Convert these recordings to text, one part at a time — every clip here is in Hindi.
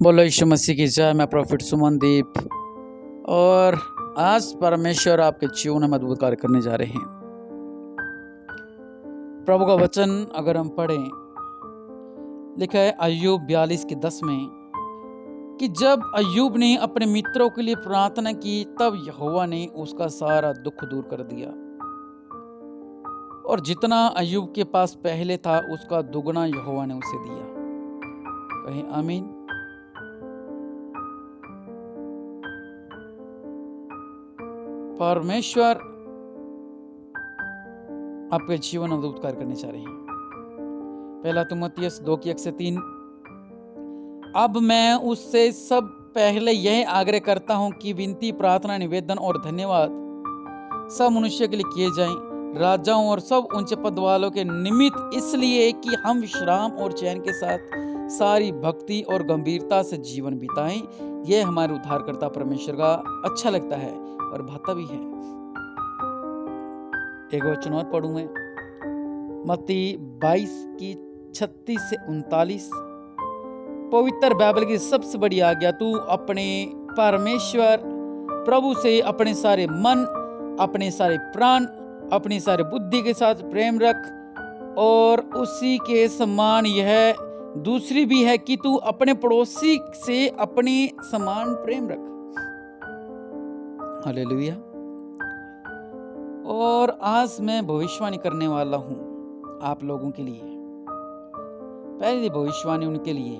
बोलो यीशु मसीह की जय। मैं प्रॉफिट सुमनदीप और आज परमेश्वर आपके जीवन में अद्भुत कार्य करने जा रहे हैं। प्रभु का वचन अगर हम पढ़ें, लिखा है अय्यूब 42:10 में कि जब अय्यूब ने अपने मित्रों के लिए प्रार्थना की तब यहोवा ने उसका सारा दुख दूर कर दिया और जितना अय्यूब के पास पहले था उसका दुगना यहोवा ने उसे दिया। कहें आमीन। परमेश्वर आपके जीवन में अद्भुत कार्य करने जा रहे हैं। पहला तीमुथियुस 2:1-3। अब मैं उससे सब पहले यह आग्रह करता हूं कि विनती, प्रार्थना, निवेदन और धन्यवाद सब मनुष्य के लिए किए जाएं, राजाओं और सब ऊंचे पद वालों के निमित्त, इसलिए कि हम विश्राम और चैन के साथ सारी भक्ति और गंभीरता से जीवन बिताएं। यह हमारे उद्धारकर्ता परमेश्वर का अच्छा लगता है और भाता भी है। एक वचन और पढ़ूं मैं, मत्ती 22:36-39। पवित्र बाइबल की सबसे बड़ी आज्ञा, तू अपने परमेश्वर प्रभु से अपने सारे मन, अपने सारे प्राण, अपनी सारी बुद्धि के साथ प्रेम रख और उसी के समान यह दूसरी भी है कि तू अपने पड़ोसी से अपने समान प्रेम रख। हालेलुया। और आज मैं भविष्यवाणी करने वाला हूं आप लोगों के लिए। पहली भविष्यवाणी उनके लिए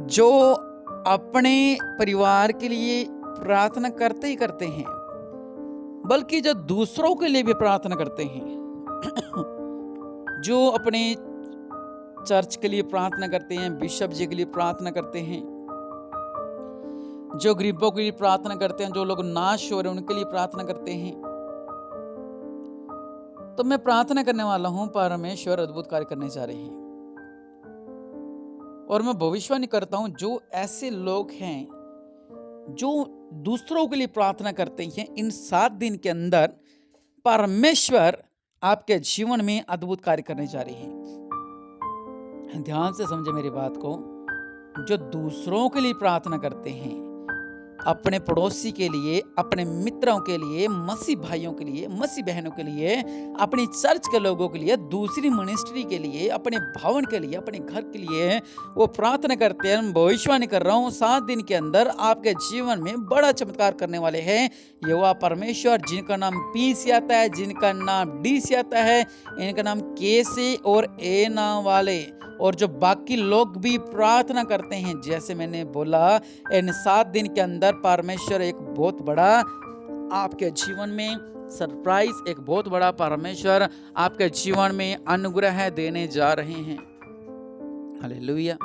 जो अपने परिवार के लिए प्रार्थना करते ही करते हैं, बल्कि जो दूसरों के लिए भी प्रार्थना करते हैं। जो अपने चर्च के लिए प्रार्थना करते हैं, बिशप जी के लिए प्रार्थना करते हैं, जो गरीबों के लिए प्रार्थना करते हैं, जो लोग नाश हो रहे हैं उनके लिए प्रार्थना करते हैं। तो मैं प्रार्थना करने वाला हूं, परमेश्वर अद्भुत कार्य करने जा रहे हैं। और मैं भविष्यवाणी करता हूं, जो ऐसे लोग हैं जो दूसरों के लिए प्रार्थना करते हैं, इन 7 दिन के अंदर परमेश्वर आपके जीवन में अद्भुत कार्य करने जा रहे हैं। ध्यान से समझे मेरी बात को। जो दूसरों के लिए प्रार्थना करते हैं, अपने पड़ोसी के लिए, अपने मित्रों के लिए, मसीह भाइयों के लिए, मसीह बहनों के लिए, अपनी चर्च के लोगों के लिए, दूसरी मिनिस्ट्री के लिए, अपने भवन के लिए, अपने घर के लिए वो प्रार्थना करते हैं। भविष्यवाणी कर रहा हूँ, 7 दिन के अंदर आपके जीवन में बड़ा चमत्कार करने वाले हैं यहोवा परमेश्वर, जिनका नाम पी से आता है, जिनका नाम डी से आता है, इनका नाम के से और ए नाम वाले, और जो बाकी लोग भी प्रार्थना करते हैं। जैसे मैंने बोला, इन 7 दिन के अंदर परमेश्वर एक बहुत बड़ा आपके जीवन में सरप्राइज, एक बहुत बड़ा परमेश्वर आपके जीवन में अनुग्रह देने जा रहे हैं। हालेलुया।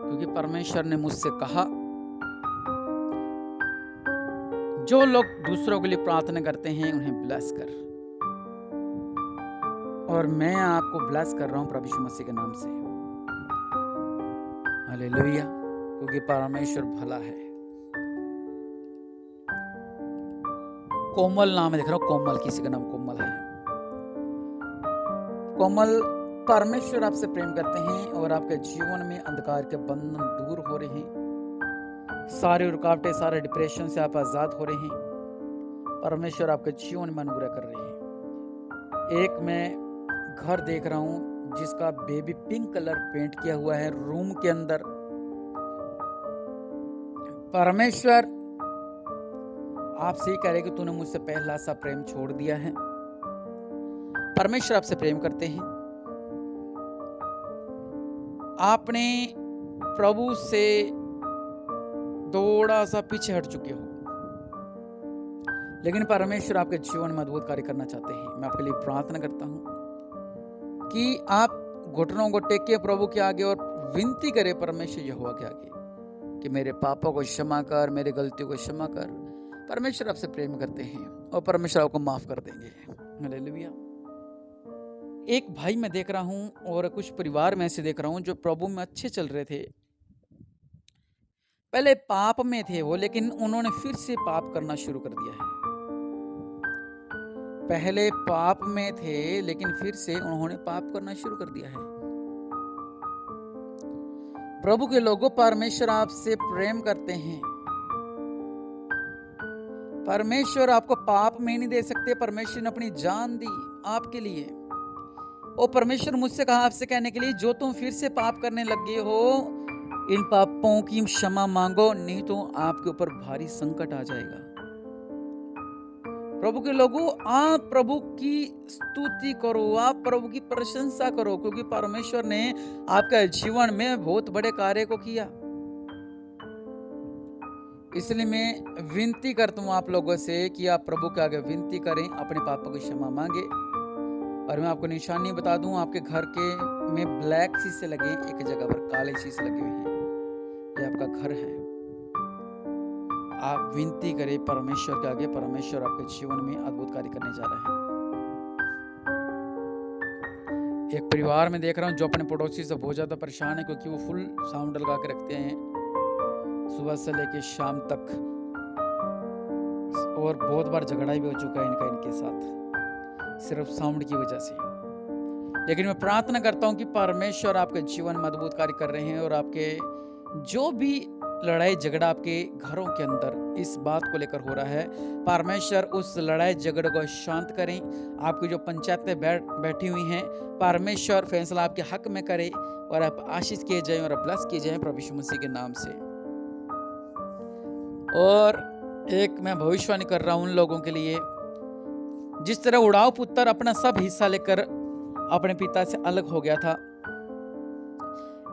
क्योंकि परमेश्वर ने मुझसे कहा, जो लोग दूसरों के लिए प्रार्थना करते हैं उन्हें ब्लेस कर। और मैं आपको ब्लेस कर रहा हूं प्रभु यीशु मसीह के नाम से। हालेलुया। क्योंकि परमेश्वर भला है। कोमल नाम है, देख रहा हूं, कोमल, किसी का नाम कोमल है। कोमल, परमेश्वर आपसे प्रेम करते हैं और आपके जीवन में अंधकार के बंधन दूर हो रहे हैं। सारी रुकावटें, सारे डिप्रेशन से आप आजाद हो रहे हैं। परमेश्वर आपके जीवन में अनुग्रह कर रहे हैं। एक मैं घर देख रहा हूं जिसका बेबी पिंक कलर पेंट किया हुआ है रूम के अंदर। परमेश्वर आपसे कह रहे कि तूने मुझसे पहला सा प्रेम छोड़ दिया है। परमेश्वर आपसे प्रेम करते हैं। आपने प्रभु से थोड़ा सा पीछे हट चुके हो, लेकिन परमेश्वर आपके जीवन में अद्भुत कार्य करना चाहते हैं। मैं आपके लिए प्रार्थना करता हूं कि आप घुटनों को टेके प्रभु के आगे और विनती करें परमेश्वर यहोवा के आगे कि मेरे पापों को क्षमा कर, मेरी गलतियों को क्षमा कर। परमेश्वर आपसे प्रेम करते हैं और परमेश्वर आपको माफ कर देंगे। हालेलुया। एक भाई मैं देख रहा हूं और कुछ परिवार में ऐसे देख रहा हूं जो प्रभु में अच्छे चल रहे थे। पहले पाप में थे वो, लेकिन उन्होंने फिर से पाप करना शुरू कर दिया है। पहले पाप में थे लेकिन फिर से उन्होंने पाप करना शुरू कर दिया है। प्रभु के लोगों, परमेश्वर आपसे प्रेम करते हैं। परमेश्वर आपको पाप में नहीं दे सकते। परमेश्वर ने अपनी जान दी आपके लिए। और परमेश्वर मुझसे कहा आपसे कहने के लिए, जो तुम फिर से पाप करने लगे हो, इन पापों की क्षमा मांगो, नहीं तो आपके ऊपर भारी संकट आ जाएगा। प्रभु के लोगों, आप प्रभु की स्तुति करो, आप प्रभु की प्रशंसा करो, क्योंकि परमेश्वर ने आपके जीवन में बहुत बड़े कार्य को किया। इसलिए मैं विनती करता हूँ आप लोगों से कि आप प्रभु के आगे विनती करें, अपने पापों की क्षमा मांगे। और मैं आपको निशानी बता दूं, आपके घर के में ब्लैक शीशे लगे, एक जगह पर काले शीशे लगे हुए हैं, ये आपका घर है। आप विनती करें परमेश्वर के आगे, परमेश्वर आपके जीवन में अद्भुत कार्य करने जा रहे हैं। एक परिवार में देख रहा हूँ जो अपने पड़ोसी से बहुत ज्यादा परेशान है, क्योंकि वो फुल साउंड लगा के रखते हैं सुबह से लेकर शाम तक, और बहुत बार झगड़ा भी हो चुका है इनके साथ सिर्फ साउंड की वजह से। लेकिन मैं प्रार्थना करता हूं कि परमेश्वर आपके जीवन में अद्भुत कार्य कर रहे हैं, और आपके जो भी लड़ाई झगड़ा आपके घरों के अंदर इस बात को लेकर हो रहा है, परमेश्वर उस लड़ाई झगड़े को शांत करें। आपकी जो पंचायतें बैठी हुई हैं, परमेश्वर फैसला आपके हक में करे, और आप आशीष किए जाएं और ब्लेस किए जाएं प्रभु यीशु मसीह के नाम से। और एक मैं भविष्यवाणी कर रहा हूं उन लोगों के लिए, जिस तरह उड़ाव पुत्र अपना सब हिस्सा लेकर अपने पिता से अलग हो गया था,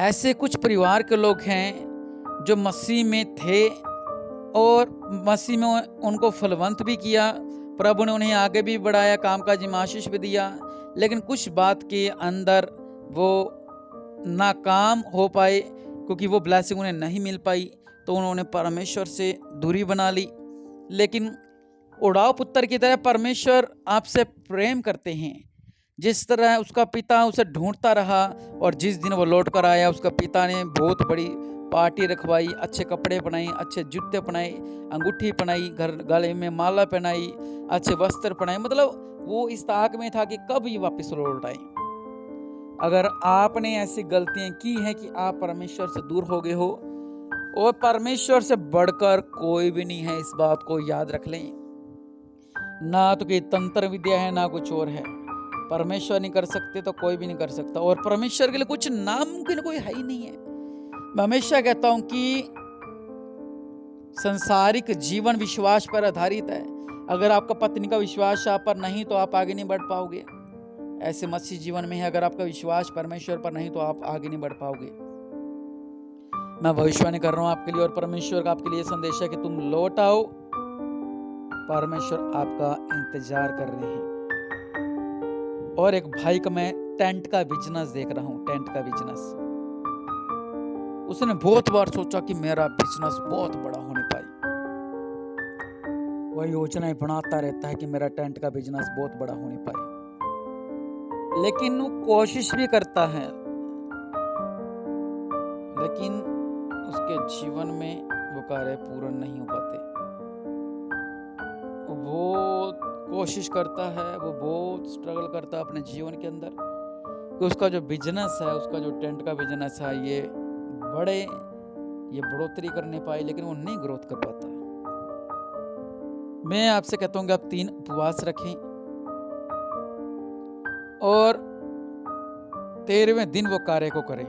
ऐसे कुछ परिवार के लोग हैं जो मसीह में थे और मसीह में उनको फलवंत भी किया, प्रभु ने उन्हें आगे भी बढ़ाया, कामकाज में आशीष भी दिया, लेकिन कुछ बात के अंदर वो नाकाम हो पाए, क्योंकि वो ब्लेसिंग उन्हें नहीं मिल पाई, तो उन्होंने परमेश्वर से दूरी बना ली। लेकिन उड़ाव पुत्र की तरह परमेश्वर आपसे प्रेम करते हैं। जिस तरह उसका पिता उसे ढूंढता रहा, और जिस दिन वो लौट कर आया, उसका पिता ने बहुत बड़ी पार्टी रखवाई, अच्छे कपड़े पहनाए, अच्छे जूते पहनाए, अंगूठी पहनाई, गले में माला पहनाई, अच्छे वस्त्र पहनाए। मतलब वो इस ताक में था कि कब ये वापस लौट आए। अगर आपने ऐसी गलतियां की हैं कि आप परमेश्वर से दूर हो गए हो, और परमेश्वर से बढ़कर कोई भी नहीं है, इस बात को याद रख लें। ना तो कोई तंत्र विद्या है, ना कुछ और है। परमेश्वर नहीं कर सकते तो कोई भी नहीं कर सकता, और परमेश्वर के लिए कुछ नामुमकिन कोई है ही नहीं है। मैं हमेशा कहता हूं कि संसारिक जीवन विश्वास पर आधारित है। अगर आपका पत्नी का विश्वास आप पर नहीं, तो आप आगे नहीं बढ़ पाओगे। ऐसे मसीह जीवन में है, अगर आपका विश्वास परमेश्वर पर नहीं, तो आप आगे नहीं बढ़ पाओगे। मैं भविष्यवाणी कर रहा हूं आपके लिए, और परमेश्वर का आपके लिए संदेश है कि तुम लौट आओ, परमेश्वर आपका इंतजार कर रहे हैं। और एक भाई का मैं टेंट का बिजनेस देख रहा हूं, टेंट का बिजनेस। उसने बहुत बार सोचा कि मेरा बिजनेस बहुत बड़ा होने पाए, वह योजनाएं बनाता रहता है कि मेरा टेंट का बिजनेस बहुत बड़ा होने पाए, लेकिन वो कोशिश भी करता है, लेकिन उसके जीवन में वो कार्य पूर्ण नहीं हो पाते। वो कोशिश करता है, वो बहुत स्ट्रगल करता है अपने जीवन के अंदर कि उसका जो बिजनेस है, उसका जो टेंट का बिजनेस है, ये बढ़ोतरी करने पाए, लेकिन वो नहीं ग्रोथ कर पाता। मैं आपसे कहता हूँ कि आप 3 उपवास रखें, और 13वें दिन वो कार्य को करें।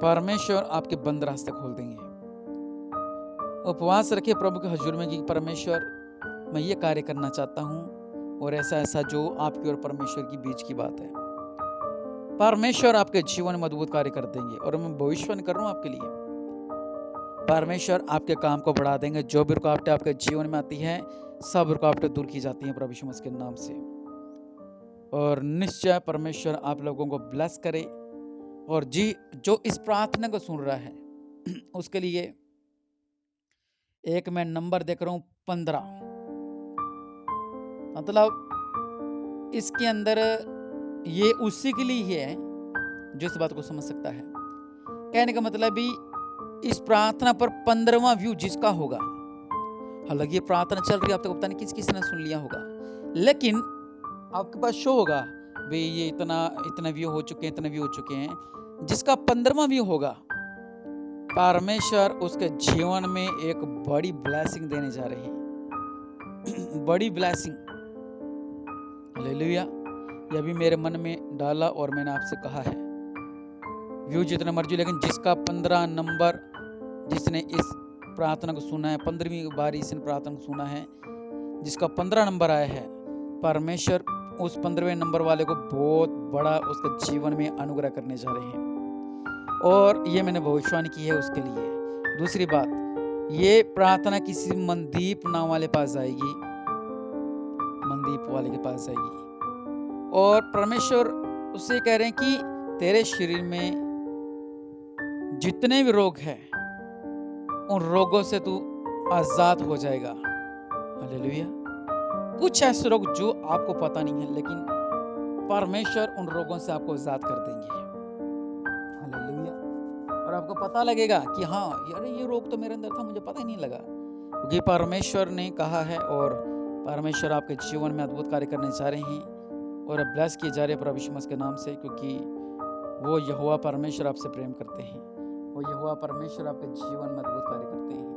परमेश्वर आपके बंद रास्ते खोल देंगे। उपवास रखे प्रभु के हजूर में कि परमेश्वर, मैं ये कार्य करना चाहता हूँ, और ऐसा ऐसा जो आपकी और परमेश्वर की बीच की बात है, परमेश्वर आपके जीवन में अद्भुत कार्य कर देंगे। और मैं भविष्यवाणी कर रहा हूँ आपके लिए, परमेश्वर आपके काम को बढ़ा देंगे। जो भी रुकावटें आपके जीवन में आती हैं, सब रुकावटें दूर की जाती हैं प्रभु यीशु मसीह के नाम से। और निश्चय परमेश्वर आप लोगों को ब्लेस करे। और जो इस प्रार्थना को सुन रहा है, उसके लिए एक मैं नंबर देख रहा हूं 15। मतलब इसके अंदर ये उसी के लिए ही है जो इस बात को समझ सकता है। कहने का मतलब भी, इस प्रार्थना पर 15वां व्यू जिसका होगा, हालांकि ये प्रार्थना चल रही है, आप तक पता नहीं किस ने सुन लिया होगा, लेकिन आपके पास शो होगा भाई ये इतना व्यू हो चुके हैं, इतने व्यू हो चुके हैं। जिसका 15वां भी होगा, परमेश्वर उसके जीवन में एक बड़ी ब्लेसिंग देने जा रहे हैं। बड़ी ब्लेसिंग। हालेलुया। यह भी मेरे मन में डाला और मैंने आपसे कहा है, व्यू जितना मर्जी, लेकिन जिसका 15 नंबर, जिसने इस प्रार्थना को सुना है, 15वीं बार इसने प्रार्थना को सुना है, जिसका 15 नंबर आया है, परमेश्वर उस 15वें नंबर वाले को बहुत बड़ा उसके जीवन में अनुग्रह करने जा रहे हैं। और ये मैंने भविष्यवाणी की है उसके लिए। दूसरी बात, ये प्रार्थना किसी मनदीप नाम वाले पास जाएगी, मनदीप वाले के पास जाएगी, और परमेश्वर उससे कह रहे हैं कि तेरे शरीर में जितने भी रोग हैं, उन रोगों से तू आजाद हो जाएगा। हालेलुया। कुछ ऐसे रोग जो आपको पता नहीं है, लेकिन परमेश्वर उन रोगों से आपको आजाद कर देंगे। हालेलुया। और आपको पता लगेगा कि हाँ यार, ये रोग तो मेरे अंदर था, मुझे पता ही नहीं लगा, क्योंकि परमेश्वर ने कहा है और परमेश्वर आपके जीवन में अद्भुत कार्य करने जा रहे हैं और ब्लेस किए जा रहे हैं प्रभु यीशु मसीह के नाम से, क्योंकि वो यहोवा परमेश्वर आपसे प्रेम करते हैं। वो यहोवा परमेश्वर आपके जीवन में अद्भुत कार्य करते हैं।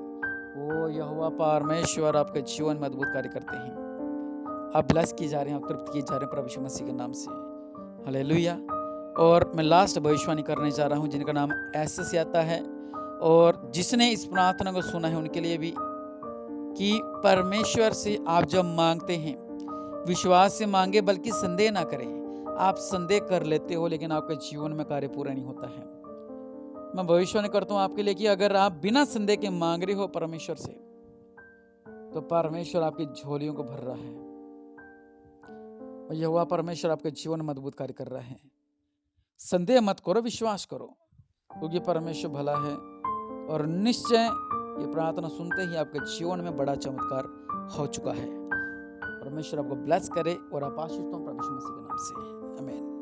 वो यहोवा परमेश्वर आपके जीवन में अद्भुत कार्य करते हैं। आप ब्लेस किए जा रहे हैं, आप तृप्त किए जा रहे हैं प्रभु यीशु मसीह के नाम से। हालेलुया। और मैं लास्ट भविष्यवाणी करने जा रहा हूँ, जिनका नाम ऐसे से आता है, और जिसने इस प्रार्थना को सुना है उनके लिए भी, कि परमेश्वर से आप जब मांगते हैं, विश्वास से मांगे, बल्कि संदेह ना करें। आप संदेह कर लेते हो, लेकिन आपके जीवन में कार्य पूरा नहीं होता है। मैं भविष्यवाणी करता हूँ आपके लिए कि अगर आप बिना संदेह के मांग रहे हो परमेश्वर से, तो परमेश्वर आपकी झोलियों को भर रहा है, और यहोवा परमेश्वर आपके जीवन में अद्भुत कार्य कर रहा है। संदेह मत करो, विश्वास करो, क्योंकि परमेश्वर भला है, और निश्चय ये प्रार्थना सुनते ही आपके जीवन में बड़ा चमत्कार हो चुका है। परमेश्वर आपको ब्लेस करे और आप आशीष हो प्रभु यीशु मसीह के नाम से। आमीन।